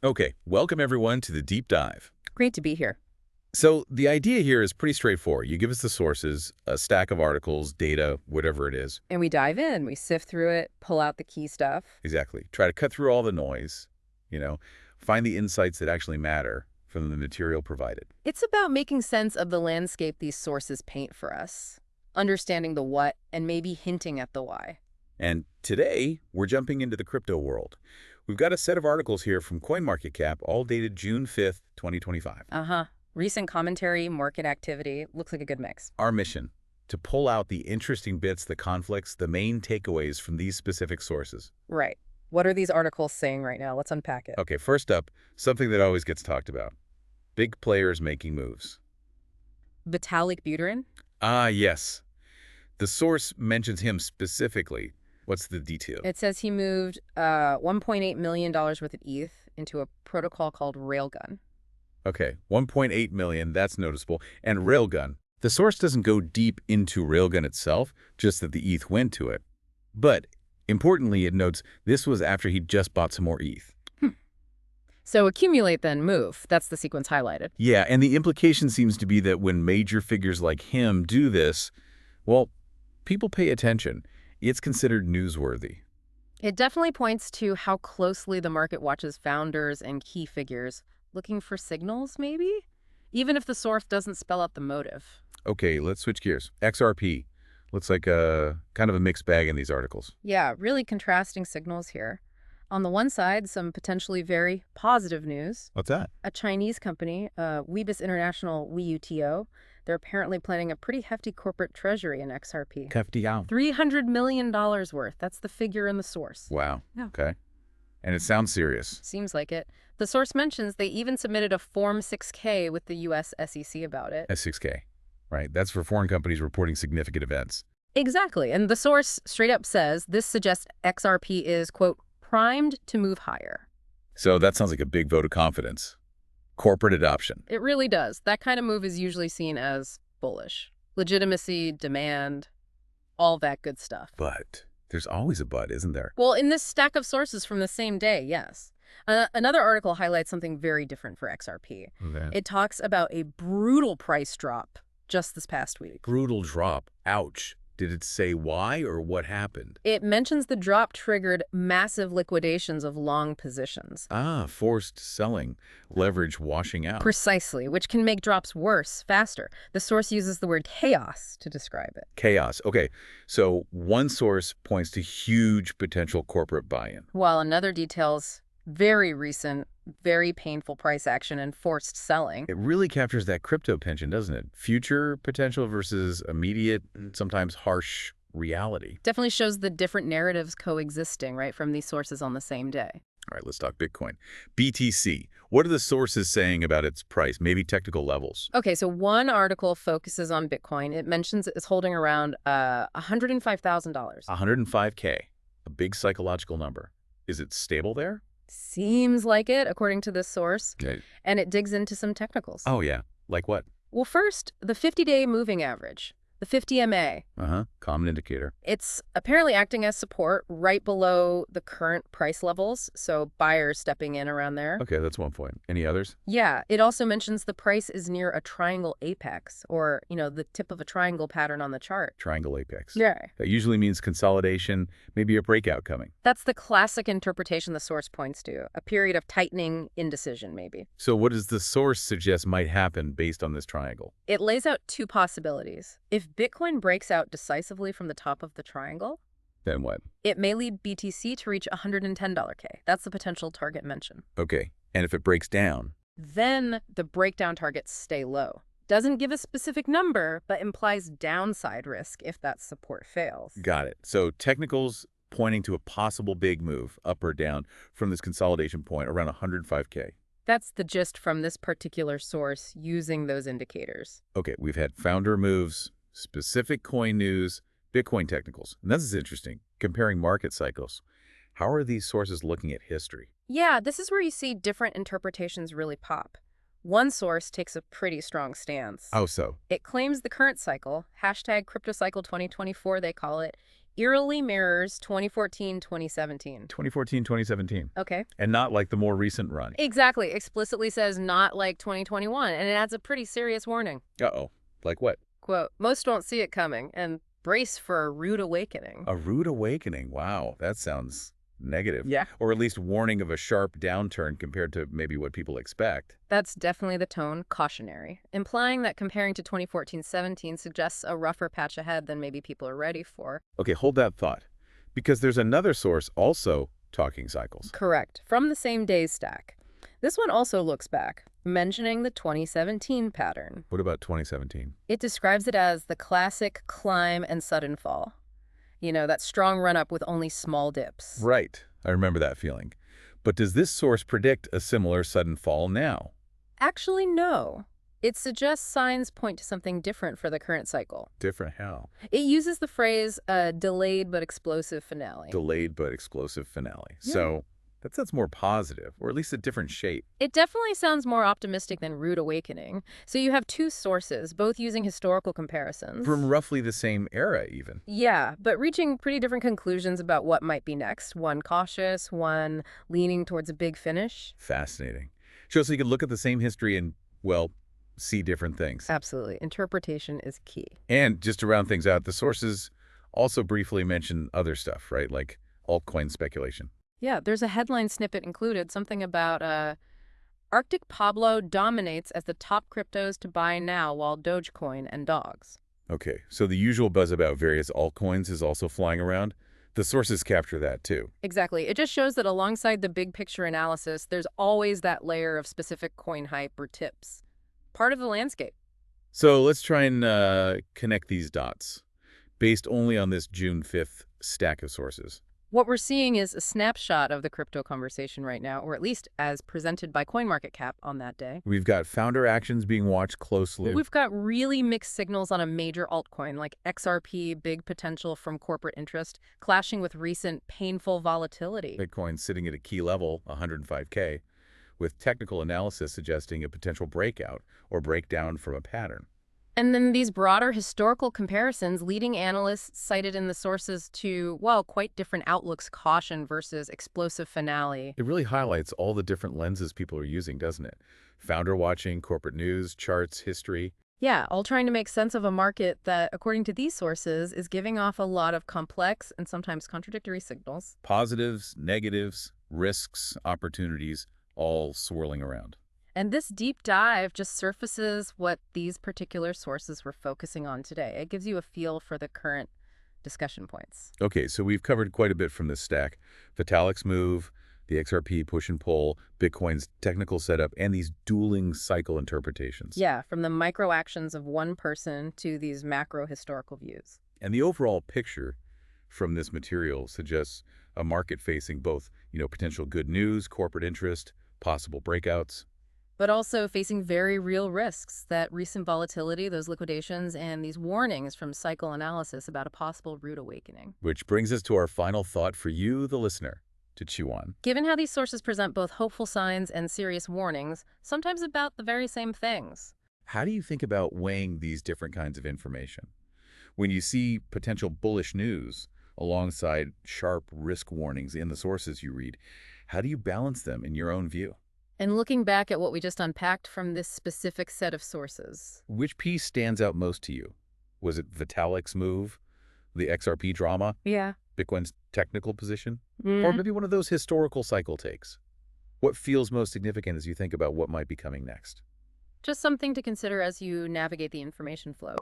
Okay, welcome everyone to the deep dive. Great to be here. So the idea here is pretty straightforward. You give us the sources, a stack of articles, data, whatever it is. And we dive in, we sift through it, pull out the key stuff. Exactly. Try to cut through all the noise, you know, find the insights that actually matter from the material provided. It's about making sense of the landscape these sources paint for us, understanding the what and maybe hinting at the why. And today, we're jumping into the crypto world. We've got a set of articles here from CoinMarketCap, all dated June 5th, 2025. Uh-huh. Recent commentary, market activity, looks like a good mix. Our mission, to pull out the interesting bits, the conflicts, the main takeaways from these specific sources. Right. What are these articles saying right now? Let's unpack it. Okay, first up, something that always gets talked about. Big players making moves. Vitalik Buterin? Ah, yes. The source mentions him specifically. What's the detail? It says he moved $1.8 million worth of ETH into a protocol called Railgun. Okay, 1.8 million, that's noticeable. And Railgun. The source doesn't go deep into Railgun itself, just that the ETH went to it. But, importantly, it notes this was after he'd just bought some more ETH. So accumulate, then move. That's the sequence highlighted. Yeah, and the implication seems to be that when major figures like him do this, well, people pay attention. It's considered newsworthy. It definitely points to how closely the market watches founders and key figures, looking for signals, maybe? Even if the source doesn't spell out the motive. Okay, let's switch gears. XRP. Looks like a kind of a mixed bag in these articles. Yeah, really contrasting signals here. On the one side, some potentially very positive news. What's that? A Chinese company, Weebus International WUTO, they're apparently planning a pretty hefty corporate treasury in XRP. Hefty out. $300 million worth. That's the figure in the source. Wow. Yeah. Okay. And it sounds serious. Seems like it. The source mentions they even submitted a Form 6K with the U.S. SEC about it. S6K, right? That's for foreign companies reporting significant events. Exactly. And the source straight up says this suggests XRP is, quote, primed to move higher. So that sounds like a big vote of confidence. Corporate adoption. It really does. That kind of move is usually seen as bullish. Legitimacy, demand, all that good stuff. But there's always a but, isn't there? Well, in this stack of sources from the same day, yes. Another article highlights something very different for XRP. Okay. It talks about a brutal price drop just this past week. Brutal drop. Ouch. Did it say why or what happened? It mentions the drop triggered massive liquidations of long positions. Ah, forced selling. Leverage washing out. Precisely, which can make drops worse, faster. The source uses the word chaos to describe it. Chaos. Okay, so one source points to huge potential corporate buy-in. While another details very recent, very painful price action and forced selling. It really captures that crypto pension, doesn't it? Future potential versus immediate, sometimes harsh reality. Definitely shows the different narratives coexisting, right, from these sources on the same day. All right, let's talk Bitcoin. BTC. What are the sources saying about its price? Maybe technical levels. Okay, so one article focuses on Bitcoin. It mentions it's holding around $105,000. 105K, a big psychological number. Is it stable there? Seems like it, according to this source. Okay. And it digs into some technicals. Oh, yeah. Like what? Well, first, the 50-day moving average, the 50 MA. Common indicator. It's apparently acting as support right below the current price levels, so buyers stepping in around there. Okay, that's one point. Any others? Yeah, it also mentions the price is near a triangle apex, or, the tip of a triangle pattern on the chart. Triangle apex. Yeah. That usually means consolidation, maybe a breakout coming. That's the classic interpretation the source points to, a period of tightening indecision, maybe. So what does the source suggest might happen based on this triangle? It lays out two possibilities. If Bitcoin breaks out decisively from the top of the triangle, Then what? it may lead BTC to reach $110K. That's the potential target mentioned. Okay, and if it breaks down? Then the breakdown targets stay low. Doesn't give a specific number, but implies downside risk if that support fails. Got it. So technicals pointing to a possible big move, up or down, from this consolidation point around 105K. That's the gist from this particular source using those indicators. Okay, we've had founder moves, specific coin news, Bitcoin technicals. And this is interesting, comparing market cycles. How are these sources looking at history? Yeah, this is where you see different interpretations really pop. One source takes a pretty strong stance. How so? It claims the current cycle, hashtag CryptoCycle 2024 they call it, eerily mirrors 2014-2017. 2014, 2017. Okay. And not like the more recent run. Exactly. Explicitly says not like 2021, and it adds a pretty serious warning. Uh-oh. Like what? Quote, most won't see it coming, and brace for a rude awakening. A rude awakening. Wow, that sounds negative. Yeah. Or at least warning of a sharp downturn compared to maybe what people expect. That's definitely the tone, cautionary, implying that comparing to 2014-17 suggests a rougher patch ahead than maybe people are ready for. Okay, hold that thought. Because there's another source also talking cycles. Correct. From the same days stack. This one also looks back, mentioning the 2017 pattern. What about 2017? It describes it as the classic climb and sudden fall. You know, that strong run-up with only small dips. Right. I remember that feeling. But does this source predict a similar sudden fall now? Actually, no. It suggests signs point to something different for the current cycle. Different how? It uses the phrase delayed but explosive finale. Delayed but explosive finale. Yeah. So that sounds more positive, or at least a different shape. It definitely sounds more optimistic than rude awakening. So you have two sources, both using historical comparisons. From roughly the same era, even. Yeah, but reaching pretty different conclusions about what might be next. One cautious, one leaning towards a big finish. Fascinating. So you could look at the same history and, well, see different things. Absolutely. Interpretation is key. And just to round things out, the sources also briefly mention other stuff, right? Like altcoin speculation. Yeah, there's a headline snippet included, something about Arctic Pablo dominates as the top cryptos to buy now while Dogecoin and dogs. Okay, so the usual buzz about various altcoins is also flying around. The sources capture that too. Exactly. It just shows that alongside the big picture analysis, there's always that layer of specific coin hype or tips. Part of the landscape. So let's try and connect these dots based only on this June 5th stack of sources. What we're seeing is a snapshot of the crypto conversation right now, or at least as presented by CoinMarketCap on that day. We've got founder actions being watched closely. We've got really mixed signals on a major altcoin like XRP, big potential from corporate interest, clashing with recent painful volatility. Bitcoin sitting at a key level, 105K, with technical analysis suggesting a potential breakout or breakdown from a pattern. And then these broader historical comparisons, leading analysts cited in the sources to, well, quite different outlooks, caution versus explosive finale. It really highlights all the different lenses people are using, doesn't it? Founder watching, corporate news, charts, history. Yeah, all trying to make sense of a market that, according to these sources, is giving off a lot of complex and sometimes contradictory signals. Positives, negatives, risks, opportunities, all swirling around. And this deep dive just surfaces what these particular sources were focusing on today. It gives you a feel for the current discussion points. Okay, so we've covered quite a bit from this stack. Vitalik's move, the XRP push and pull, Bitcoin's technical setup, and these dueling cycle interpretations. Yeah, from the micro actions of one person to these macro historical views. And the overall picture from this material suggests a market facing both, potential good news, corporate interest, possible breakouts, but also facing very real risks, that recent volatility, those liquidations, and these warnings from cycle analysis about a possible rude awakening. Which brings us to our final thought for you, the listener, to chew on. Given how these sources present both hopeful signs and serious warnings, sometimes about the very same things. How do you think about weighing these different kinds of information? When you see potential bullish news alongside sharp risk warnings in the sources you read, how do you balance them in your own view? And looking back at what we just unpacked from this specific set of sources. Which piece stands out most to you? Was it Vitalik's move, the XRP drama, Yeah. Bitcoin's technical position, or maybe one of those historical cycle takes? What feels most significant as you think about what might be coming next? Just something to consider as you navigate the information flow.